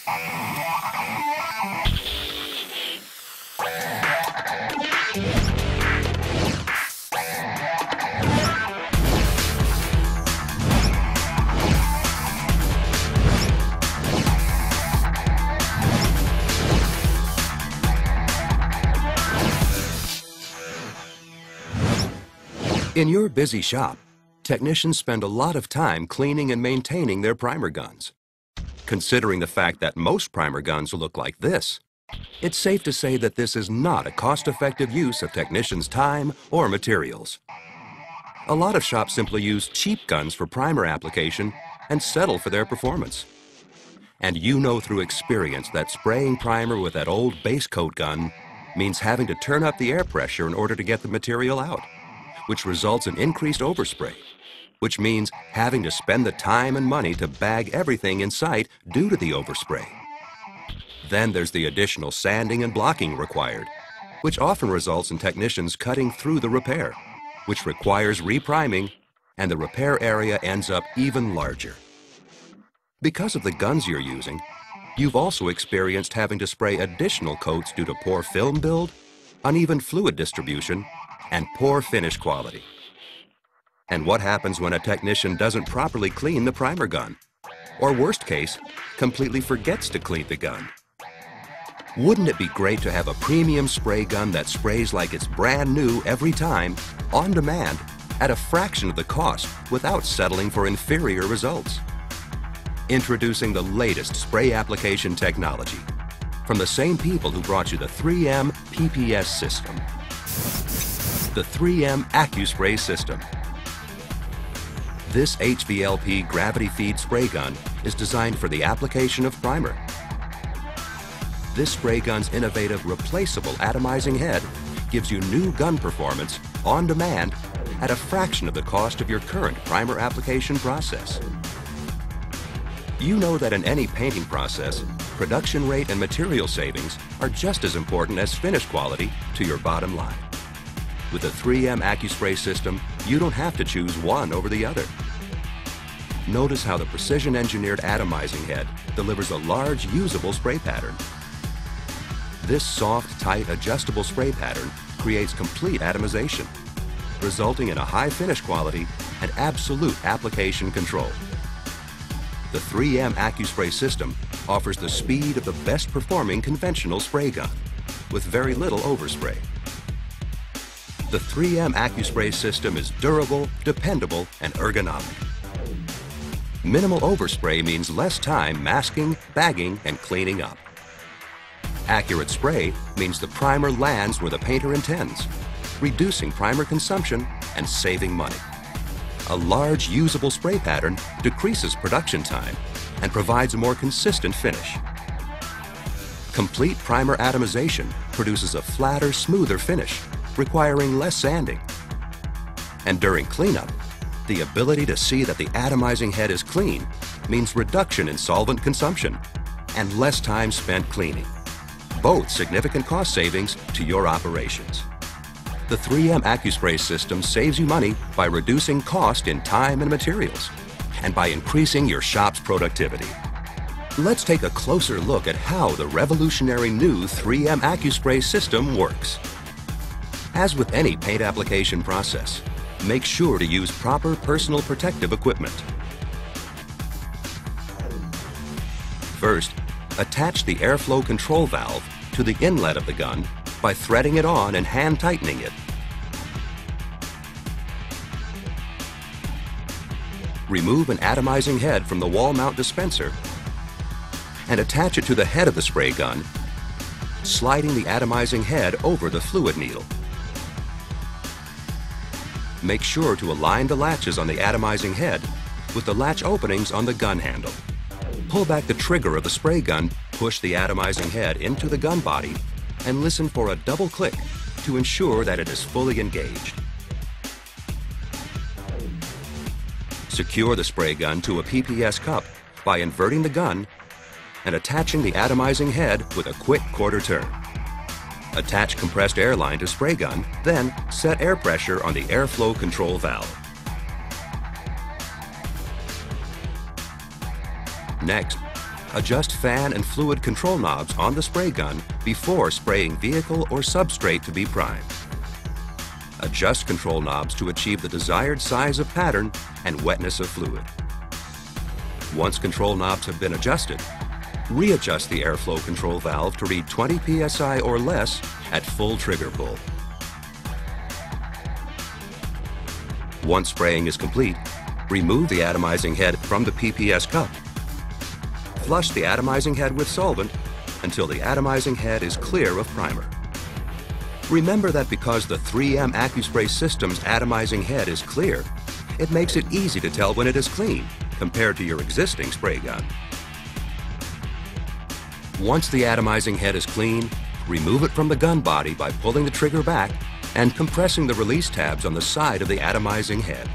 In your busy shop, technicians spend a lot of time cleaning and maintaining their primer guns. Considering the fact that most primer guns look like this, it's safe to say that this is not a cost-effective use of technicians' time or materials. A lot of shops simply use cheap guns for primer application and settle for their performance. And you know through experience that spraying primer with that old base coat gun means having to turn up the air pressure in order to get the material out, which results in increased overspray, which means having to spend the time and money to bag everything in sight due to the overspray. Then there's the additional sanding and blocking required, which often results in technicians cutting through the repair, which requires repriming, and the repair area ends up even larger. Because of the guns you're using, you've also experienced having to spray additional coats due to poor film build, uneven fluid distribution, and poor finish quality. And what happens when a technician doesn't properly clean the primer gun? Or worst case, completely forgets to clean the gun? Wouldn't it be great to have a premium spray gun that sprays like it's brand new every time, on demand, at a fraction of the cost without settling for inferior results? Introducing the latest spray application technology from the same people who brought you the 3M PPS system. The 3M AccuSpray system. This HVLP gravity feed spray gun is designed for the application of primer. This spray gun's innovative replaceable atomizing head gives you new gun performance on demand at a fraction of the cost of your current primer application process. You know that in any painting process, production rate and material savings are just as important as finish quality to your bottom line. With the 3M AccuSpray system, you don't have to choose one over the other. Notice how the precision-engineered atomizing head delivers a large, usable spray pattern. This soft, tight, adjustable spray pattern creates complete atomization, resulting in a high finish quality and absolute application control. The 3M AccuSpray system offers the speed of the best-performing conventional spray gun, with very little overspray. The 3M AccuSpray system is durable, dependable, and ergonomic. Minimal overspray means less time masking, bagging, and cleaning up. Accurate spray means the primer lands where the painter intends, reducing primer consumption and saving money. A large, usable spray pattern decreases production time and provides a more consistent finish. Complete primer atomization produces a flatter, smoother finish, requiring less sanding. And during cleanup, the ability to see that the atomizing head is clean means reduction in solvent consumption and less time spent cleaning, both significant cost savings to your operations. The 3M AccuSpray system saves you money by reducing cost in time and materials, and by increasing your shop's productivity. Let's take a closer look at how the revolutionary new 3M AccuSpray system works. As with any paint application process, make sure to use proper personal protective equipment. First, attach the airflow control valve to the inlet of the gun by threading it on and hand tightening it. Remove an atomizing head from the wall mount dispenser and attach it to the head of the spray gun, sliding the atomizing head over the fluid needle. Make sure to align the latches on the atomizing head with the latch openings on the gun handle. Pull back the trigger of the spray gun, push the atomizing head into the gun body, and listen for a double click to ensure that it is fully engaged. Secure the spray gun to a PPS cup by inverting the gun and attaching the atomizing head with a quick quarter turn. Attach compressed air line to spray gun, then set air pressure on the airflow control valve. Next, Adjust fan and fluid control knobs on the spray gun before spraying vehicle or substrate to be primed. Adjust control knobs to achieve the desired size of pattern and wetness of fluid. Once control knobs have been adjusted, readjust the airflow control valve to read 20 psi or less at full trigger pull. Once spraying is complete, remove the atomizing head from the PPS cup. Flush the atomizing head with solvent until the atomizing head is clear of primer. Remember that because the 3M AccuSpray system's atomizing head is clear, it makes it easy to tell when it is clean compared to your existing spray gun. Once the atomizing head is clean, remove it from the gun body by pulling the trigger back and compressing the release tabs on the side of the atomizing head.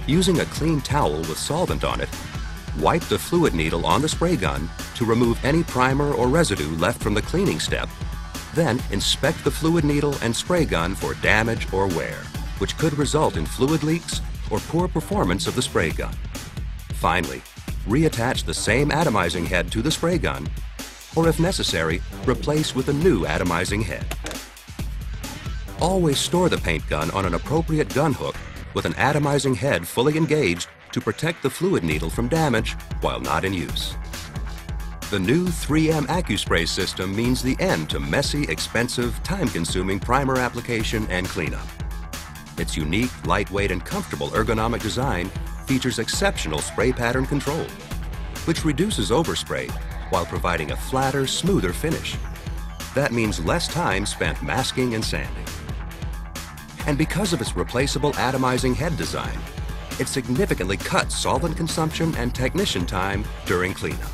Using a clean towel with solvent on it, wipe the fluid needle on the spray gun to remove any primer or residue left from the cleaning step. Then inspect the fluid needle and spray gun for damage or wear, which could result in fluid leaks or poor performance of the spray gun. Finally, reattach the same atomizing head to the spray gun, or if necessary, replace with a new atomizing head. Always store the paint gun on an appropriate gun hook with an atomizing head fully engaged to protect the fluid needle from damage while not in use. The new 3M AccuSpray system means the end to messy, expensive, time-consuming primer application and cleanup. Its unique, lightweight, and comfortable ergonomic design features exceptional spray pattern control, which reduces overspray while providing a flatter, smoother finish. That means less time spent masking and sanding. And because of its replaceable atomizing head design, it significantly cuts solvent consumption and technician time during cleanup.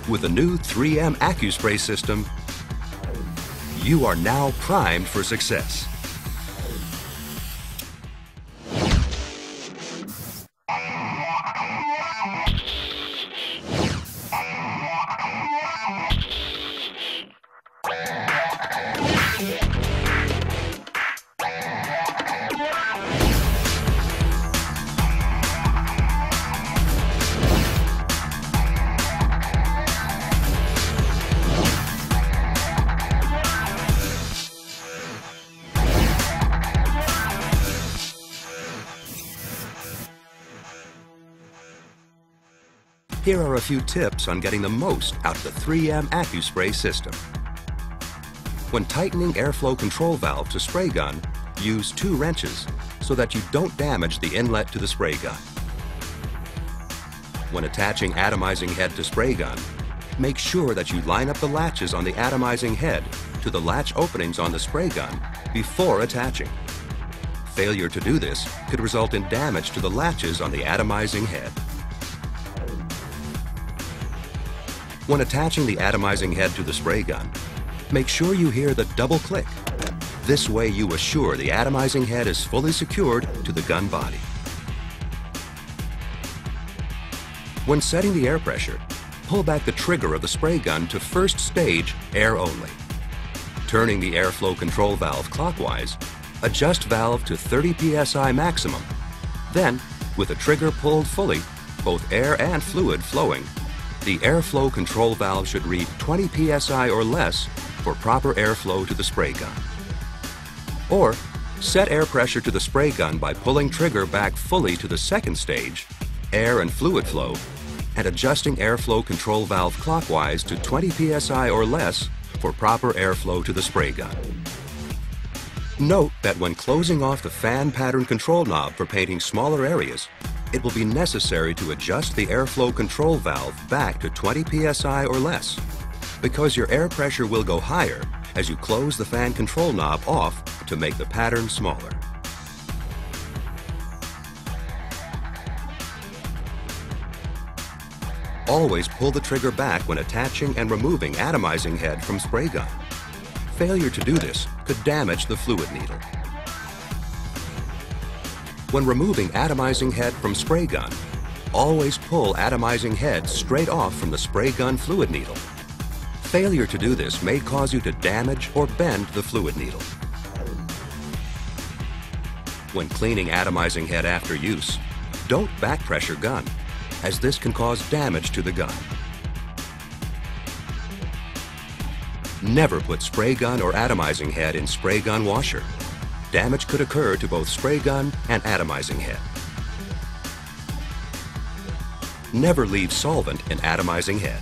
With the new 3M AccuSpray system, you are now primed for success. Here are a few tips on getting the most out of the 3M AccuSpray system. When tightening airflow control valve to spray gun, use 2 wrenches so that you don't damage the inlet to the spray gun. When attaching atomizing head to spray gun, make sure that you line up the latches on the atomizing head to the latch openings on the spray gun before attaching. Failure to do this could result in damage to the latches on the atomizing head. When attaching the atomizing head to the spray gun, make sure you hear the double click. This way you assure the atomizing head is fully secured to the gun body. When setting the air pressure, pull back the trigger of the spray gun to first stage, air only. Turning the airflow control valve clockwise, adjust valve to 30 psi maximum. Then, with the trigger pulled fully, both air and fluid flowing, the airflow control valve should read 20 psi or less for proper airflow to the spray gun. Or, set air pressure to the spray gun by pulling trigger back fully to the second stage, air and fluid flow, and adjusting airflow control valve clockwise to 20 psi or less for proper airflow to the spray gun. Note that when closing off the fan pattern control knob for painting smaller areas, it will be necessary to adjust the airflow control valve back to 20 psi or less, because your air pressure will go higher as you close the fan control knob off to make the pattern smaller. Always pull the trigger back when attaching and removing atomizing head from spray gun. Failure to do this could damage the fluid needle. When removing atomizing head from spray gun, always pull atomizing head straight off from the spray gun fluid needle. Failure to do this may cause you to damage or bend the fluid needle. When cleaning atomizing head after use, don't back pressure gun, as this can cause damage to the gun. Never put spray gun or atomizing head in spray gun washer. Damage could occur to both spray gun and atomizing head. Never leave solvent in atomizing head.